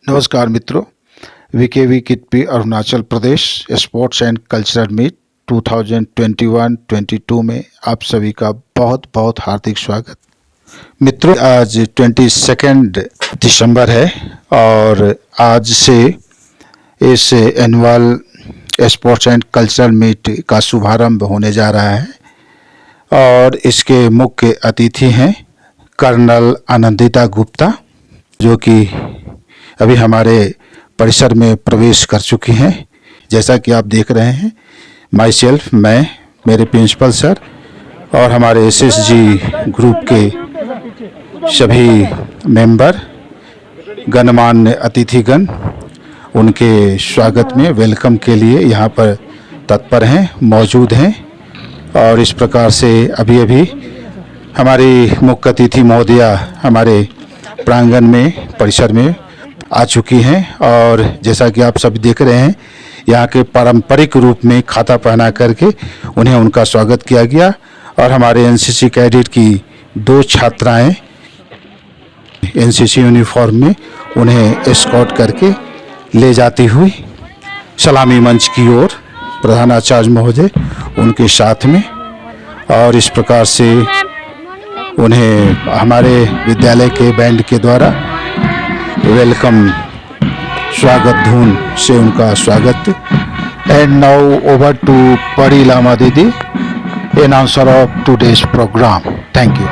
नमस्कार मित्रों, VKV Kitpi Arunachal Pradesh sports and cultural meet 2021-22 में आप सभी का बहुत बहुत हार्दिक स्वागत। मित्रों, आज 22 दिसंबर है और आज से इस annual sports and cultural meet का शुभारंभ होने जा रहा है और इसके मुख्य अतिथि हैं कर्नल आनंदिता गुप्ता, जो कि अभी हमारे परिसर में प्रवेश कर चुकी हैं। जैसा कि आप देख रहे हैं, माई सेल्फ, मैं, मेरे प्रिंसिपल सर और हमारे एसएसजी ग्रुप के सभी मेंबर, गणमान्य अतिथिगण उनके स्वागत में वेलकम के लिए यहाँ पर तत्पर हैं, मौजूद हैं। और इस प्रकार से अभी हमारी मुख्य अतिथि महोदया हमारे प्रांगण में, परिसर में आ चुकी हैं और जैसा कि आप सब देख रहे हैं, यहाँ के पारंपरिक रूप में खाता पहना करके उन्हें उनका स्वागत किया गया और हमारे एनसीसी कैडेट की 2 छात्राएं एनसीसी यूनिफॉर्म में उन्हें एस्कॉर्ट करके ले जाती हुई सलामी मंच की ओर प्रधानाचार्य महोदय उनके साथ में, और इस प्रकार से उन्हें हमारे विद्यालय के बैंड के द्वारा वेलकम स्वागत धून से उनका स्वागत। एंड नाउ ओवर टू परी लामा दीदी, announcer of today's program. Thank you.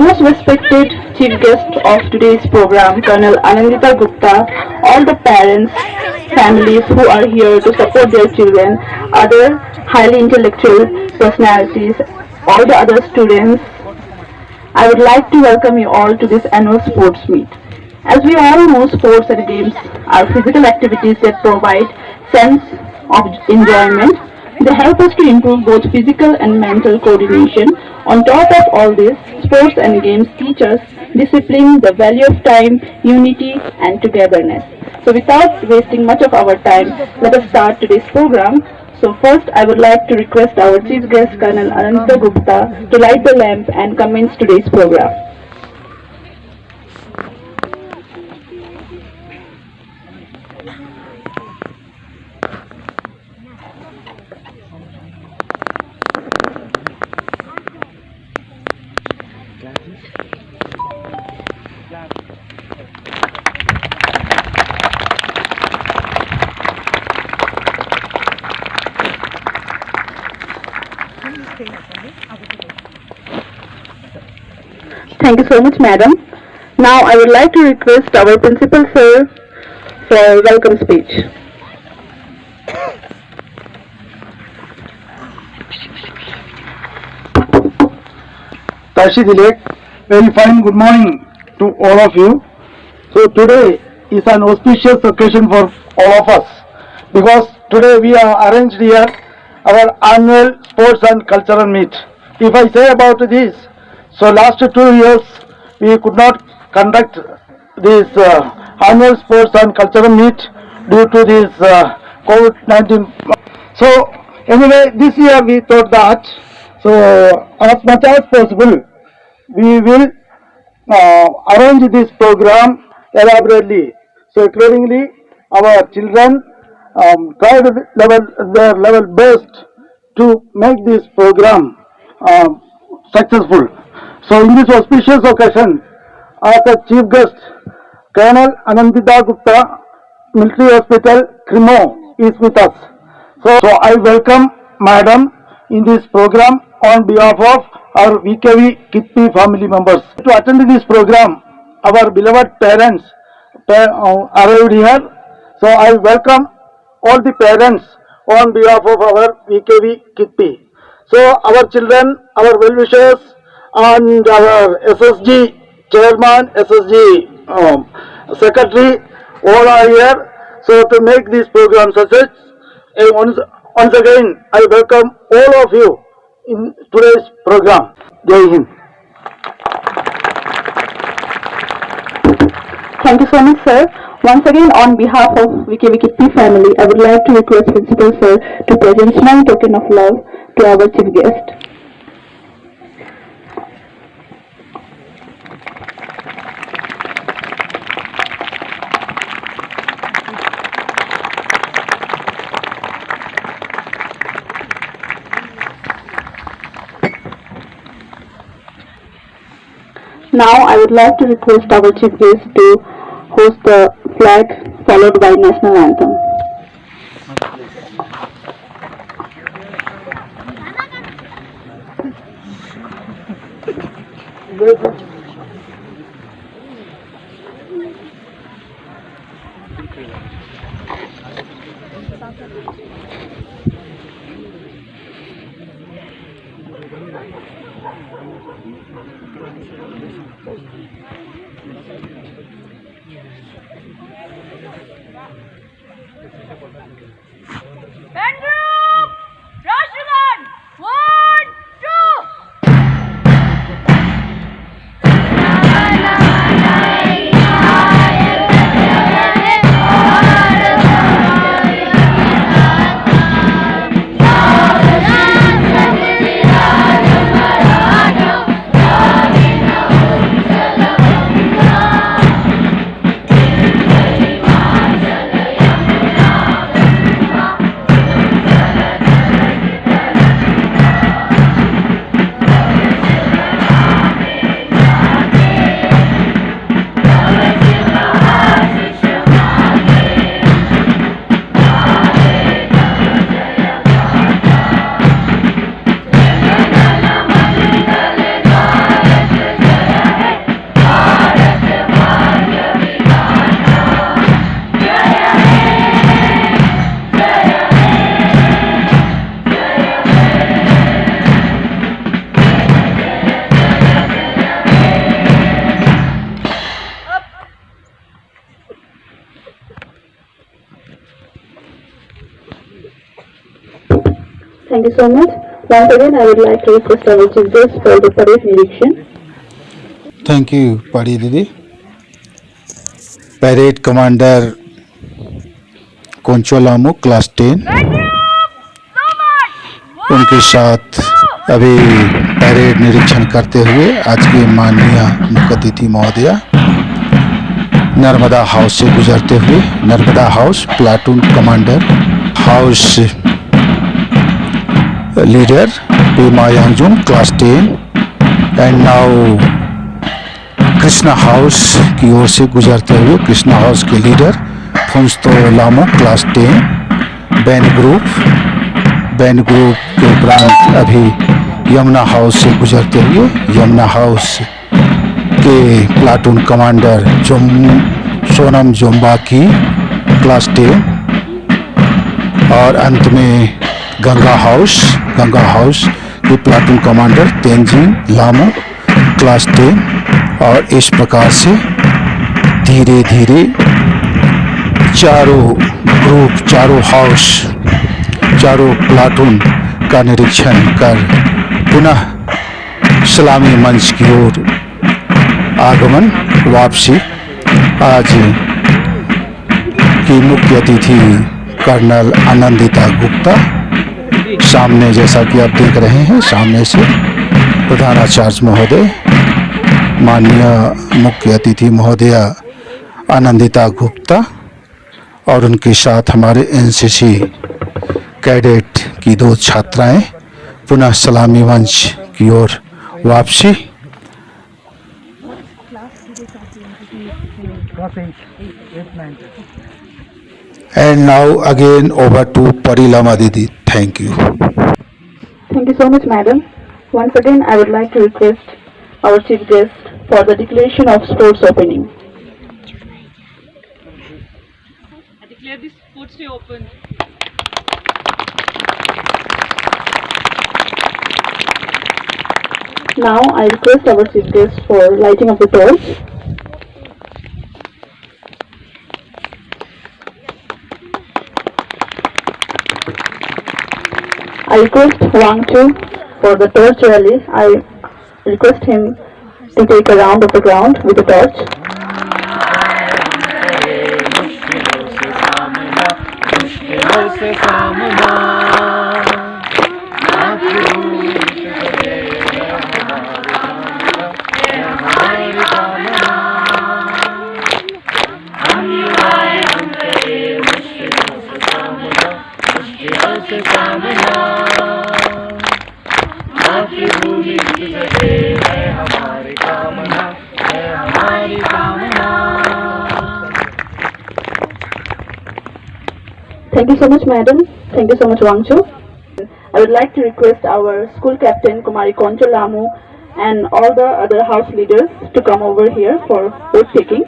Most respected chief guest of today's program, Colonel Anandita Gupta, all the parents, families who are here to support their children, other highly intellectual personalities, all the other students, I would like to welcome you all to this annual sports meet. As we all know, sports and games are physical activities that provide sense of enjoyment. They help us to improve both physical and mental coordination. On top of all this, sports and games teach us discipline, the value of time, unity and togetherness. So without wasting much of our time, let us start today's program. So first I would like to request our chief guest, Colonel Anandita Gupta, to light the lamp and commence today's program. Thank you so much, madam. Now I would like to request our principal sir for welcome speech. Tashi Dilek, very fine good morning to all of you. So today is an auspicious occasion for all of us because today we have arranged here our annual sports and cultural meet. If I say about this, so last 2 years we could not conduct this annual sports and cultural meet due to this COVID-19. So anyway, this year we thought that so as much as possible we will arrange this program elaborately. So accordingly our children tried their level best to make this program successful. So in this auspicious occasion, as a chief guest, Colonel Anandita Gupta, Military Hospital, Krimo is with us. So I welcome Madam in this program on behalf of our VKV Kitpi family members. To attend this program, our beloved parents arrived here. So I welcome all the parents on behalf of our VKV Kitpi. So our children, our well-wishers and our SSG chairman, SSG secretary, all are here. So to make this program success, once again I welcome all of you in today's program. Jai Hind. Thank you so much, sir. Once again, on behalf of VKV Kitpi family, I would like to request principal sir to present small token of love to our chief guest. Now I would like to request our chief guest to host the flag followed by national anthem. Bandram! Rashtragan! 1, 2! Thank you so much. Once again, I would like to request our chief guest for the parade direction. Thank you पाड़ी दीदी। Parade commander कोंचोलामू class 10 उनके साथ अभी parade निरीक्षण करते हुए आज के माननीय मुख्य अतिथि महोदया नर्मदा हाउस से गुजरते हुए Narmada house platoon commander house leader Pema Yangjum class 10 and now Krishna house की ओर से गुजरते हुए कृष्णा हाउस के leader Phuntso Lhamo class 10 ban group के उपरांत अभी यमुना हाउस से गुजरते हुए यमुना हाउस के प्लाटून कमांडर सोनम जोम्बाकी क्लास 10 और अंत में गंगा हाउस के प्लाटून कमांडर तेंजिंग लामो क्लास 10 और इस प्रकार से धीरे धीरे चारों ग्रुप चारों हाउस चारों प्लाटून का निरीक्षण कर पुनः सलामी मंच की ओर आगमन वापसी। आज की मुख्य अतिथि कर्नल आनंदिता गुप्ता सामने जैसा कि आप देख रहे हैं सामने से प्रधानाचार्य महोदय माननीय मुख्य अतिथि महोदया आनंदिता गुप्ता और उनके साथ हमारे एनसीसी कैडेट की 2 छात्राएं पुनः सलामी मंच की ओर वापसी। And now again over to Parilama Didi. Thank you. Thank you so much, madam. Once again, I would like to request our chief guest for the declaration of sports opening. I declare this sports day open. Now, I request our chief guest for lighting of the torch. I request Wang Chu for the torch rally. I request him to take a round of the ground with the torch. Thank you so much, madam. Thank you so much, Wangchu. I would like to request our school captain, Kumari Koncho Lamu, and all the other house leaders to come over here for vote taking.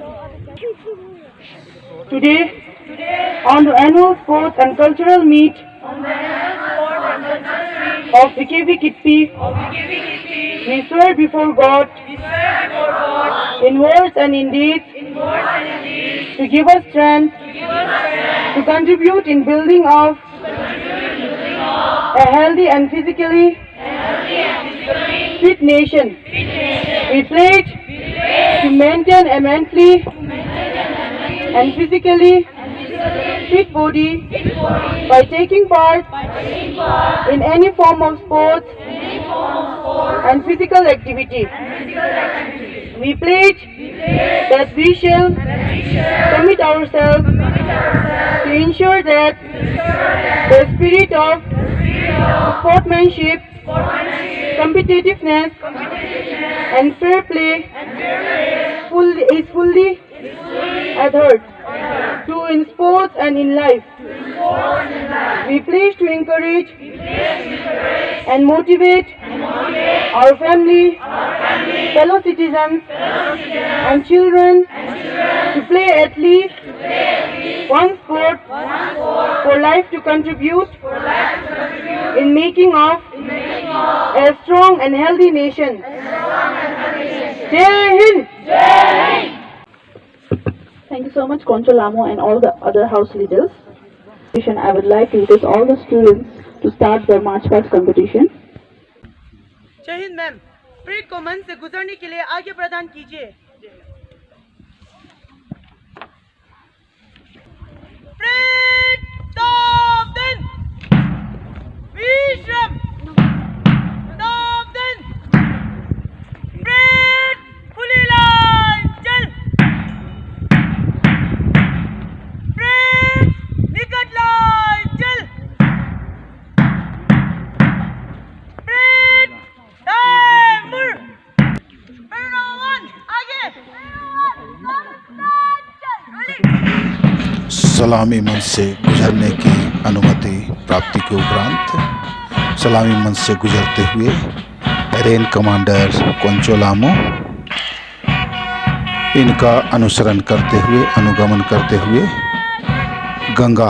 Today, on the annual sports and cultural meet of VKV Kitpi, we swear before God, in words and in deeds, to give us strength, to contribute in building of a healthy and physically fit nation. We pledge to maintain a mentally and physically fit body by taking part in any form of sports and physical activity. We pledge that we shall commit ourselves to ensure that the spirit of sportsmanship, competitiveness, and fair play is fully adhered to in sports and in life. We pledge to encourage and motivate our family, fellow citizens, and children to play at least one sport for life, to contribute in making of a strong and healthy nation. Jai Hind! Thank you so much, Koncho Lamu and all the other house leaders. I would like to request all the students to start the march past competition. जय Hind ma'am, parade को मंच से गुजरने के लिए आगे प्रदान कीजिए। परेड सावधान, विश्राम, सावधान, परेड खुली लाइन चल, परेड निकट लाइन चल, परेड टाइमर, परेड आगे, सलामी मंच से गुजरने की अनुमति प्राप्ति के उपरांत सलामी मंच से गुजरते हुए रेन कमांडर कोंचो लामो इनका अनुसरण करते हुए अनुगमन करते हुए गंगा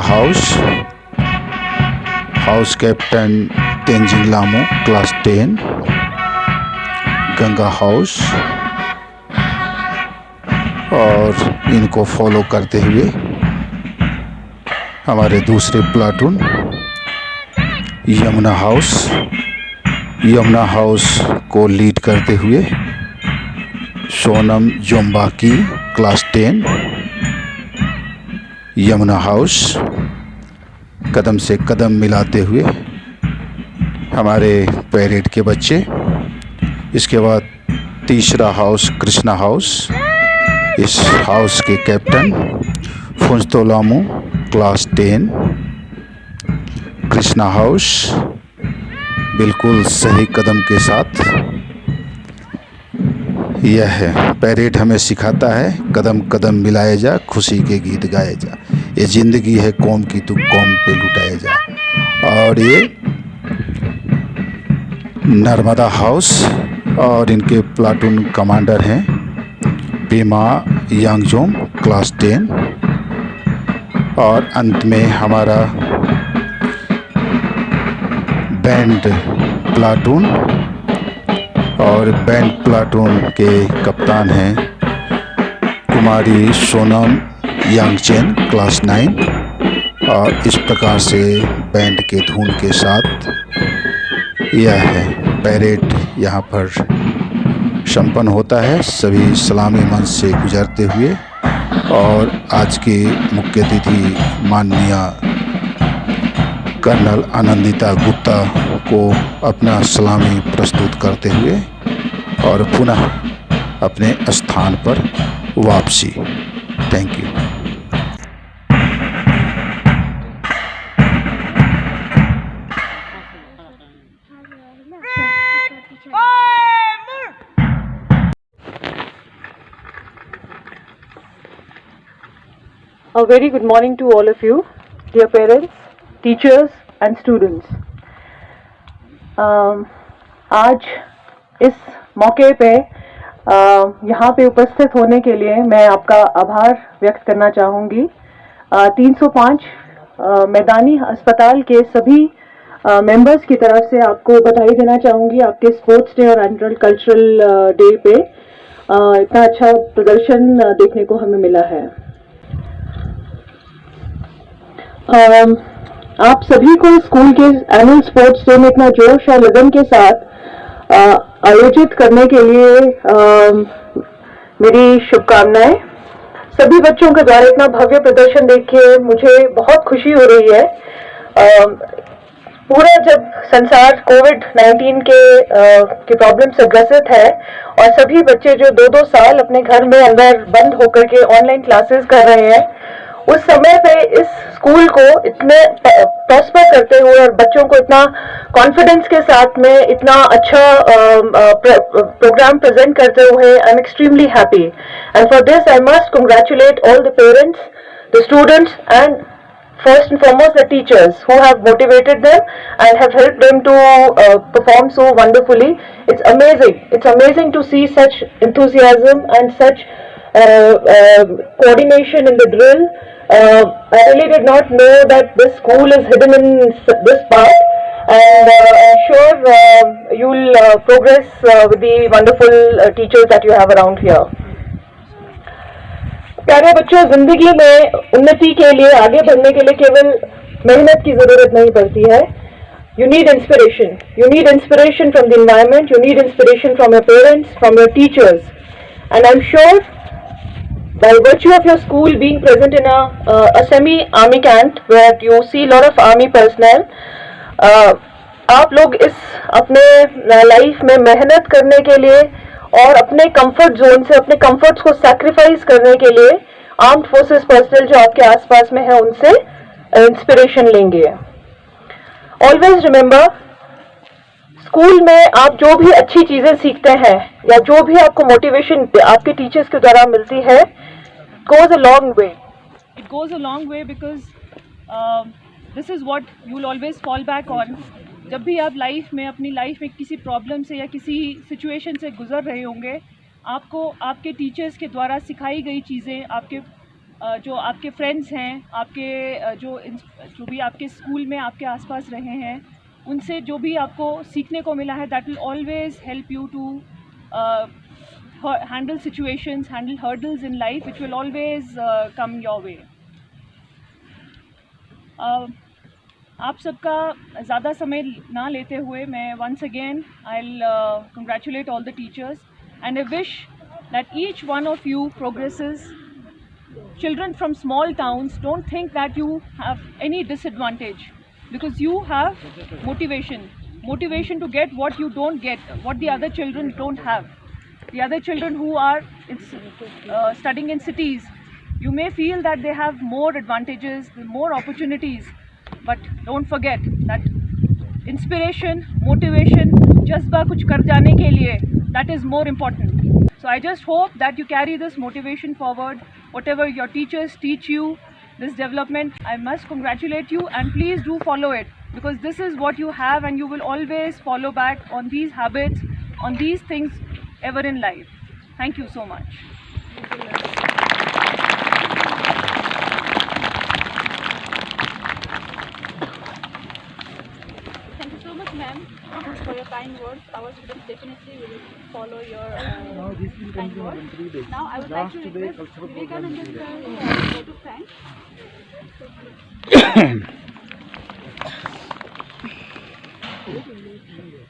हाउस कैप्टन तेंजिंग लामो क्लास 10 गंगा हाउस और इनको फॉलो करते हुए हमारे दूसरे प्लाटून यमुना हाउस को लीड करते हुए सोनम जोम्बाकी क्लास 10 यमुना हाउस कदम से कदम मिलाते हुए हमारे पैरेड के बच्चे। इसके बाद तीसरा हाउस कृष्णा हाउस, इस हाउस के कैप्टन फुंजतोलामू क्लास 10 कृष्णा हाउस बिल्कुल सही कदम के साथ। यह है पैरेड हमें सिखाता है कदम कदम मिलाए जा, खुशी के गीत गाए जा, ये ज़िंदगी है कौम की तू कौम पे लुटाए जा। और ये नर्मदा हाउस और इनके प्लाटून कमांडर हैं पेमा यांगजोम क्लास 10 और अंत में हमारा बैंड प्लाटून और बैंड प्लाटून के कप्तान हैं कुमारी सोनम यांगचेन क्लास 9। और इस प्रकार से बैंड के धुन के साथ यह है पैरेड यहाँ पर संपन्न होता है सभी सलामी मंच से गुजरते हुए। और आज के मुख्य अतिथि माननीय कर्नल आनंदिता गुप्ता को अपना सलामी प्रस्तुत करते हुए और पुनः अपने स्थान पर वापसी। Thank you. A very good morning to all of you. dear parents, teachers and students. आज इस मौके पे यहाँ पे उपस्थित होने के लिए मैं आपका आभार व्यक्त करना चाहूँगी। 305 मैदानी अस्पताल के सभी मेंबर्स की तरफ से आपको बधाई देना चाहूँगी आपके स्पोर्ट्स डे और एनुअल कल्चरल डे पे इतना अच्छा प्रदर्शन देखने को हमें मिला है। आप सभी को स्कूल के एनुअल स्पोर्ट्स डे में इतना जोश और लगन के साथ आयोजित करने के लिए मेरी शुभकामनाएं। सभी बच्चों के द्वारा इतना भव्य प्रदर्शन देख के मुझे बहुत खुशी हो रही है। पूरा जब संसार कोविड-19 के प्रॉब्लम से ग्रसित है और सभी बच्चे जो 2-2 साल अपने घर में अंदर बंद होकर के ऑनलाइन क्लासेस कर रहे हैं, उस समय पे इस स्कूल को इतने प्रॉस्पर करते हुए और बच्चों को इतना कॉन्फिडेंस के साथ में इतना अच्छा प्रोग्राम प्रेजेंट करते हुए I am extremely happy and for this I must congratulate all the parents, the students and first and foremost the teachers who have motivated them and have helped them to perform so wonderfully. It's amazing to see such enthusiasm and such coordination in the drill. I really did not know that this school is hidden in this part, and I'm sure you'll progress with the wonderful teachers that you have around here. प्यारे बच्चों, जिंदगी में उन्नति के लिए, आगे बढ़ने के लिए केवल मेहनत की जरूरत नहीं पड़ती है. You need inspiration. You need inspiration from the environment. You need inspiration from your parents, from your teachers. And I'm sure by virtue of your school being present in a semi-army camp where you see a lot of army personnel, आप लोग इस अपने life में मेहनत करने के लिए और अपने कंफर्ट जोन से अपने कंफर्ट्स को सैक्रिफाइस करने के लिए आर्म्ड फोर्सेस पर्सनल जो आपके आसपास में है उनसे इंस्पिरेशन लेंगे. ऑलवेज रिमेंबर, स्कूल में आप जो भी अच्छी चीजें सीखते हैं या जो भी आपको मोटिवेशन आपके टीचर्स के द्वारा मिलती है, goes a long way. It goes a long way because this is what you will always fall back on. जब भी आप अपनी लाइफ में किसी प्रॉब्लम से या किसी सिचुएशन से गुजर रहे होंगे, आपको आपके टीचर्स के द्वारा सिखाई गई चीज़ें, आपके जो आपके फ्रेंड्स हैं, आपके जो भी आपके स्कूल में आपके आसपास रहे हैं, उनसे जो भी आपको सीखने को मिला है, that will always help you to handle situations, handle hurdles in life, which will always come your way. आप सबका ज़्यादा समय ना लेते हुए मैं once again I'll congratulate all the teachers and I wish that each one of you progresses. Children from small towns, don't think that you have any disadvantage because you have motivation to get what you don't get, what the other children don't have. The other children who are studying in cities, you may feel that they have more advantages, more opportunities, but don't forget that inspiration, motivation, jazba kuch kar jane ke liye, that is more important. So I just hope that you carry this motivation forward, whatever your teachers teach you, this development, I must congratulate you and please do follow it because this is what you have and you will always follow back on these habits, on these things ever in life. Thank you so much. Thank you so much, ma'am, for your kind words. Our students definitely will follow your kind words. Now, I would like to request Vivekananda sir to go to Frank.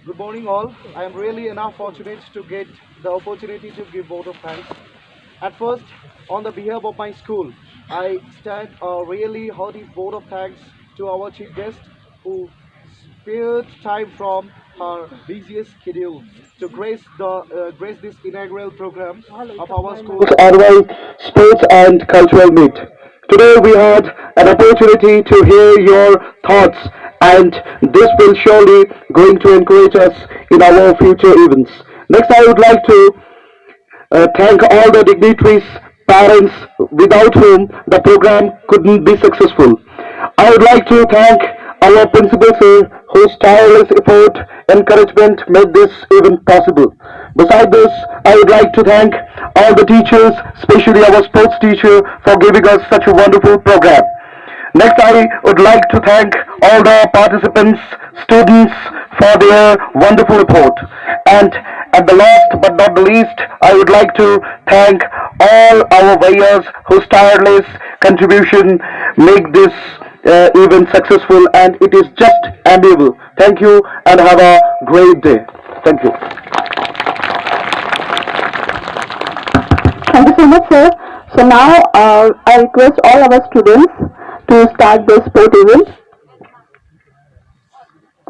Good morning all. I am really enough fortunate to get the opportunity to give vote of thanks. At first, on the behalf of my school, I stand a really hearty vote of thanks to our chief guest who spared time from her busiest schedule to grace this inaugural program of our school's annual sports and cultural meet. Today we had an opportunity to hear your thoughts and this will surely going to encourage us in our future events. Next, I would like to thank all the dignitaries, parents without whom the program couldn't be successful. I would like to thank our principal sir whose tireless effort, encouragement made this event possible. Besides this, I would like to thank all the teachers, especially our sports teacher, for giving us such a wonderful program. Next, I would like to thank all the participants, students for their wonderful report. And at the last but not the least, I would like to thank all our warriors whose tireless contribution make this event successful, and it is just amiable. Thank you and have a great day. Thank you. Thank you so much, sir. So now I request all our students to start the sport event.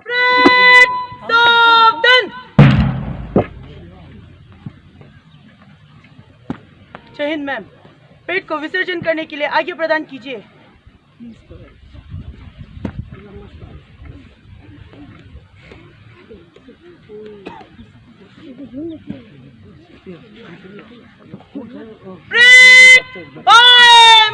Parade सावधान। जय Hind ma'am. Parade को विसर्जन करने के लिए आज्ञा प्रदान कीजिए। Pray by